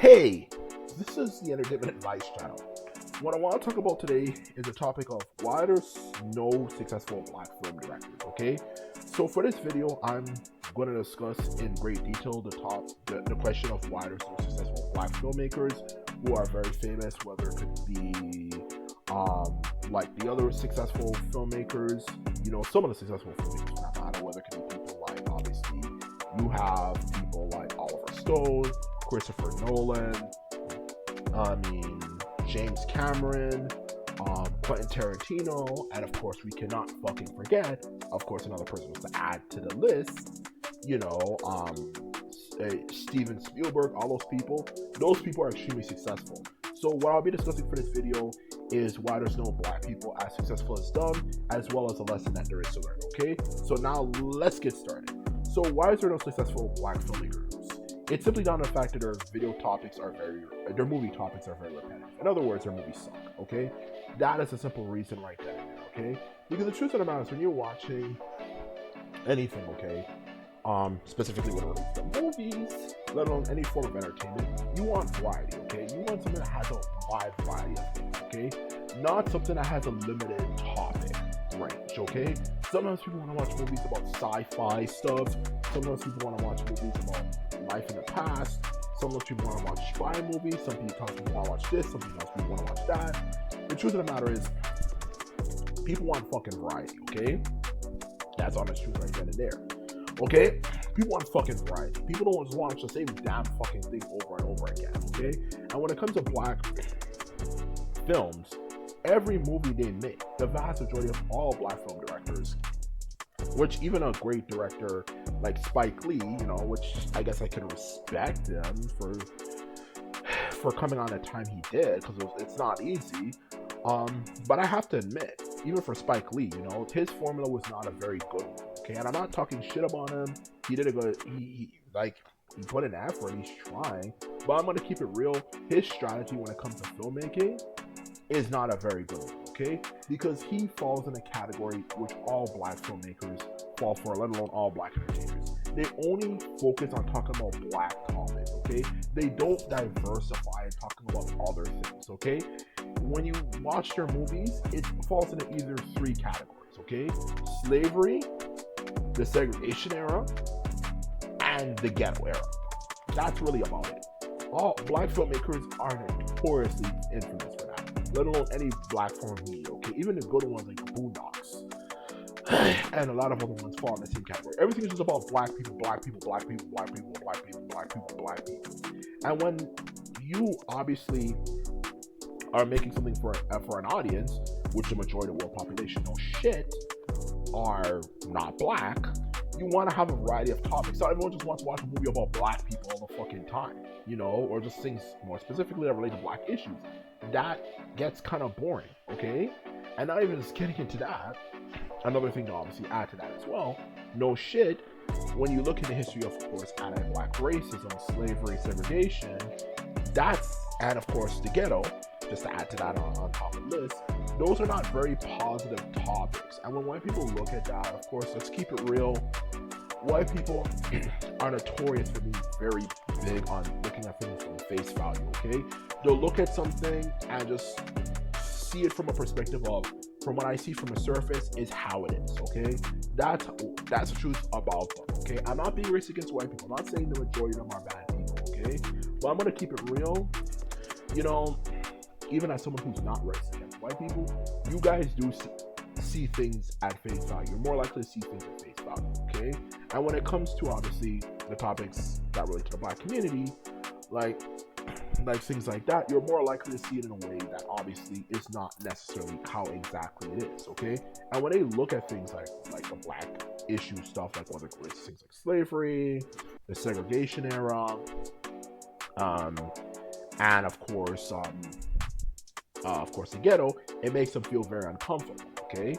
Hey, this is the Entertainment Advice Channel. What I want to talk about today is the topic of why there's no successful black film directors, okay? So for this video, I'm going to discuss in great detail the question of why there's no successful black filmmakers who are very famous, whether it could be like the other successful filmmakers, some of the successful filmmakers for that matter, whether it could be people like, obviously, you have people like Oliver Stone, Christopher Nolan, James Cameron, Quentin Tarantino, and of course we cannot fucking forget, of course, another person was to add to the list, Steven Spielberg. All those people are extremely successful. So what I'll be discussing for this video is why there's no black people as successful as them, as well as a lesson that there is to learn, okay? So now let's get started. So why is there no successful black filmmakers? It's simply down to the fact that their movie topics are very repetitive. In other words, their movies suck, okay? That is a simple reason right there, okay? Because the truth of the matter is, when you're watching anything, okay, specifically when it relates to movies, let alone any form of entertainment, you want variety, okay? You want something that has a wide variety of things, okay? Not something that has a limited topic range, okay? Sometimes people want to watch movies about sci-fi stuff. Sometimes people want to watch movies about life in the past. Sometimes people want to watch spy movies. Some people want to watch this. Some people want to watch that. The truth of the matter is, people want fucking variety, okay? That's honest truth right then and there, okay? People want fucking variety. People don't just watch the same damn fucking thing over and over again, okay? And when it comes to black films, every movie they make, the vast majority of all black film directors, which even a great director like Spike Lee, which I guess I can respect him for coming on the time he did, because it's not easy. But I have to admit, even for Spike Lee, his formula was not a very good one. Okay, and I'm not talking shit about him. He did a good. He put an effort. He's trying. But I'm gonna keep it real. His strategy when it comes to filmmaking is not a very good one, okay? Because he falls in a category which all black filmmakers fall for, let alone all black entertainers. They only focus on talking about black topics, okay? They don't diversify in talking about other things, okay? When you watch their movies, it falls into either three categories, okay? Slavery, the segregation era, and the ghetto era. That's really about it. All black filmmakers are notoriously infamous for that, let alone any black form of media, okay? Even the good ones like Boondocks and a lot of other ones fall in the same category. Everything is just about black people, black people, black people, black people, black people, black people, black people. And when you obviously are making something for an audience, which the majority of the world population, are not black, you want to have a variety of topics. Not everyone just wants to watch a movie about black people all the fucking time, or just things more specifically that relate to black issues. That gets kind of boring, okay? And not even just getting into that, another thing to obviously add to that as well, when you look at the history of course, anti-black racism, slavery, segregation, and of course the ghetto, just to add to that on top of the list, those are not very positive topics. And when white people look at that, of course, let's keep it real, white people are notorious for being very big on looking at things from face value, okay? They'll look at something and just see it from a perspective of, from what I see from the surface, is how it is, okay? That's the truth about them, okay? I'm not being racist against white people. I'm not saying the majority of them are bad people, okay? But I'm gonna keep it real. Even as someone who's not racist against white people, you guys do see things at face value. You're more likely to see things at face value, okay? And when it comes to obviously the topics that relate to the black community, like things like that, you're more likely to see it in a way that obviously is not necessarily how exactly it is, okay? And when they look at things like the black issue stuff, like whether it's things like slavery, the segregation era, and of course the ghetto, it makes them feel very uncomfortable, okay?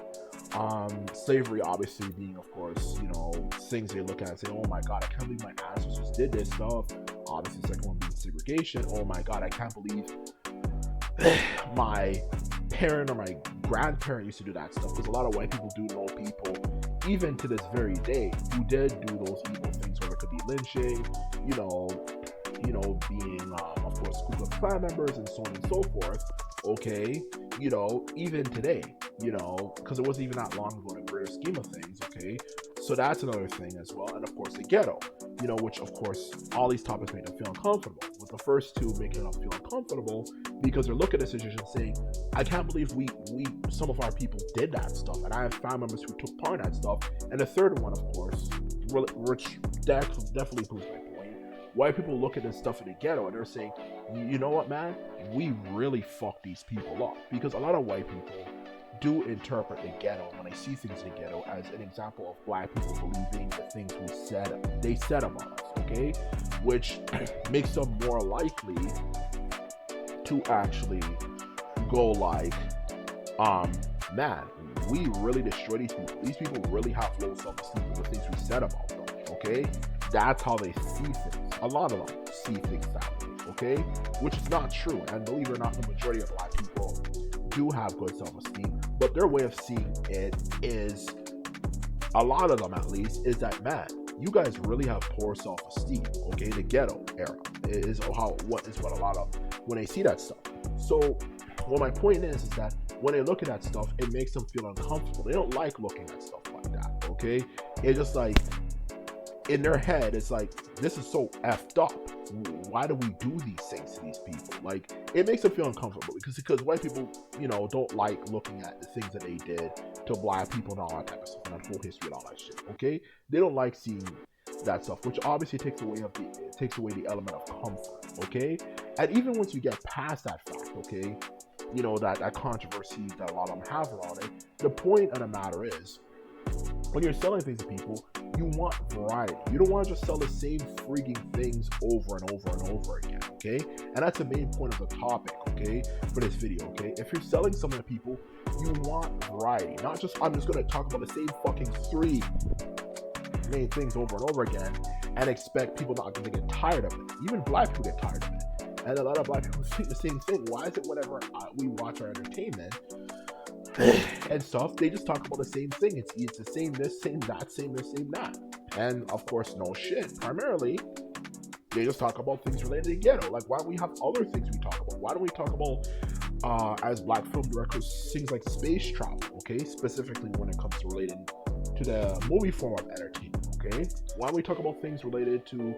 Slavery obviously being, of course, things they look at and say, oh my god, I can't believe my ancestors did this stuff. Obviously, the second one being segregation. Oh my god, I can't believe my parent or my grandparent used to do that stuff. Because a lot of white people do know people, even to this very day, who did do those evil things, whether it could be lynching, being, of course, Ku Klux Klan members and so on and so forth. Okay, you know, even today, you know, because it wasn't even that long ago in the greater scheme of things. Okay, so that's another thing as well. And of course, the ghetto, you know, which of course all these topics make them feel uncomfortable. With the first two making them feel uncomfortable because they're looking at the situation saying, I can't believe we some of our people did that stuff, and I have family members who took part in that stuff. And the third one, of course, which definitely proves my point. White people look at this stuff in the ghetto and they're saying, you know what, man, we really fucked these people up, because a lot of white people do interpret the ghetto, when they see things in the ghetto, as an example of black people believing the things they said about us, okay? Which makes them more likely to actually go like, man, we really destroy these people. These people really have low self-esteem for the things we said about them, okay? That's how they see things. A lot of them see things that way, okay? Which is not true, and believe it or not, the majority of black people do have good self-esteem, but their way of seeing it is, a lot of them at least, is that, man, you guys really have poor self-esteem, okay? The ghetto era is what a lot of, when they see that stuff. So what my point is that when they look at that stuff, it makes them feel uncomfortable. They don't like looking at stuff like that, okay? It's just like, in their head, it's like, this is so effed up. Why do we do these things to these people? Like, it makes them feel uncomfortable because white people, you know, don't like looking at the things that they did to black people and all that type of stuff, and that whole history and all that shit, okay? They don't like seeing that stuff, which obviously takes away the element of comfort, okay? And even once you get past that fact, okay, you know, that controversy that a lot of them have around it, the point of the matter is, when you're selling things to people, you want variety. You don't want to just sell the same freaking things over and over and over again, okay? And that's the main point of the topic, okay, for this video, okay? If you're selling something to people, you want variety. Not just, I'm just going to talk about the same fucking 3 main things over and over again and expect people not to get tired of it. Even black people get tired of it. And a lot of black people think the same thing. Why is it whenever we watch our entertainment and stuff, they just talk about the same thing? It's the same this, same that, same this, same that. And of course, no shit. Primarily, they just talk about things related to the ghetto. Like, why don't we have other things we talk about? Why don't we talk about, as black film directors, things like space travel, okay? Specifically when it comes to relating to the movie form of entertainment, okay? Why don't we talk about things related to,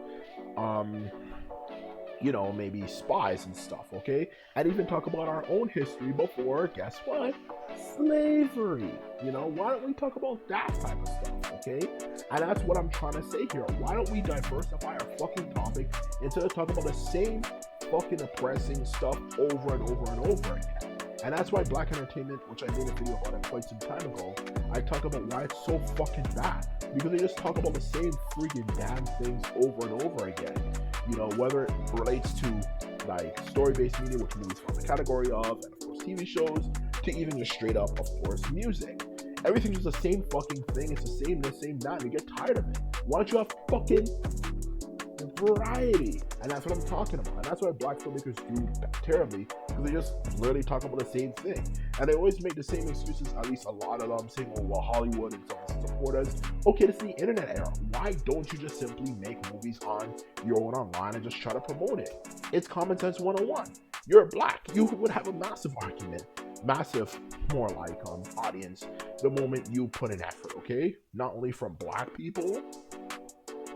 you know, maybe spies and stuff, okay? And even talk about our own history before, guess what? Slavery. You know, why don't we talk about that type of stuff, okay? And that's what I'm trying to say here. Why don't we diversify our fucking topic instead of talking about the same fucking oppressing stuff over and over and over again? And that's why black entertainment, which I made a video about it quite some time ago, I talk about why it's so fucking bad. Because they just talk about the same freaking damn things over and over again. You know, whether it relates to like story-based media, which movies fall in the category of, and of course TV shows, to even just straight up, of course, music. Everything's just the same fucking thing. It's the same this, same that. And you get tired of it. Why don't you have fucking variety? And that's what I'm talking about. And that's why black filmmakers do terribly, because they just literally talk about the same thing. And they always make the same excuses, at least a lot of them, saying, oh, well, Hollywood and stuff support us. Okay, this is the internet era. Why don't you just simply make movies on your own online and just try to promote it? It's common sense 101. You're black. You would have a massive argument. Massive, more like audience, the moment you put in effort, okay? Not only from black people,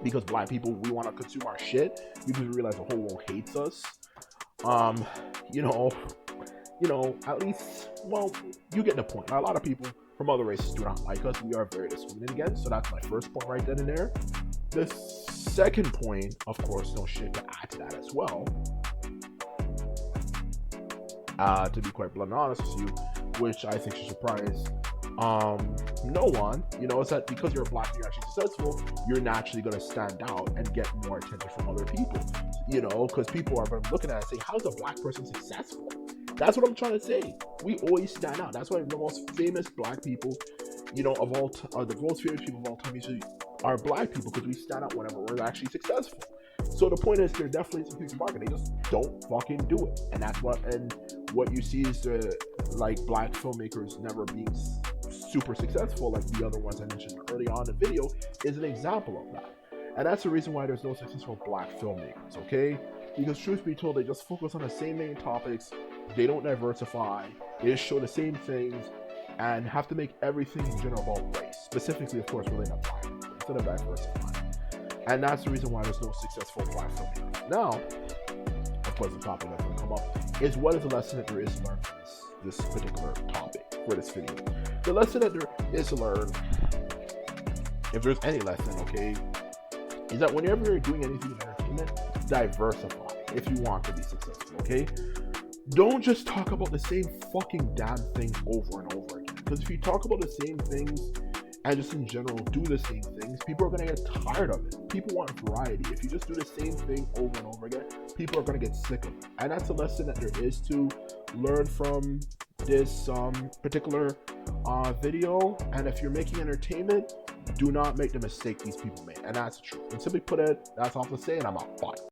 because black people, we want to consume our shit because we realize the whole world hates us. You know, at least, well, you get the point. A lot of people from other races do not like us. We are very discriminated against. So that's my first point right then and there. The second point, of course, no shit to add to that as well. To be quite blunt and honest with you, which I think should surprise no one, you know, is that because you're black and you're actually successful, you're naturally going to stand out and get more attention from other people, you know, because people are going to be looking at it and say, how's a black person successful? That's what I'm trying to say. We always stand out. That's why the most famous black people, you know, of all the most famous people of all time usually are black people, because we stand out whenever we're actually successful. So the point is, there definitely is a huge market. They just don't fucking do it. And that's what you see is like black filmmakers never being super successful, like the other ones I mentioned early on in the video, is an example of that. And that's the reason why there's no successful black filmmakers, okay? Because truth be told, they just focus on the same main topics. They don't diversify. They just show the same things and have to make everything in general about race, specifically, of course, related to black people, instead of diversifying. And that's the reason why there's no successful black filmmakers. Now, of course, the topic that's going to come up is what is the lesson that there is to learn from this particular topic for this video. The lesson that there is to learn, if there's any lesson, okay, is that whenever you're doing anything in entertainment, diversify if you want to be successful, okay? Don't just talk about the same fucking damn thing over and over again. Because if you talk about the same things and just in general do the same things, people are going to get tired of it. People want variety. If you just do the same thing over and over again, people are going to get sick of it. And that's a lesson that there is to learn from this particular video. And if you're making entertainment, do not make the mistake these people made. And that's the truth. And simply put it, that's all to say, and I'm out. Bye.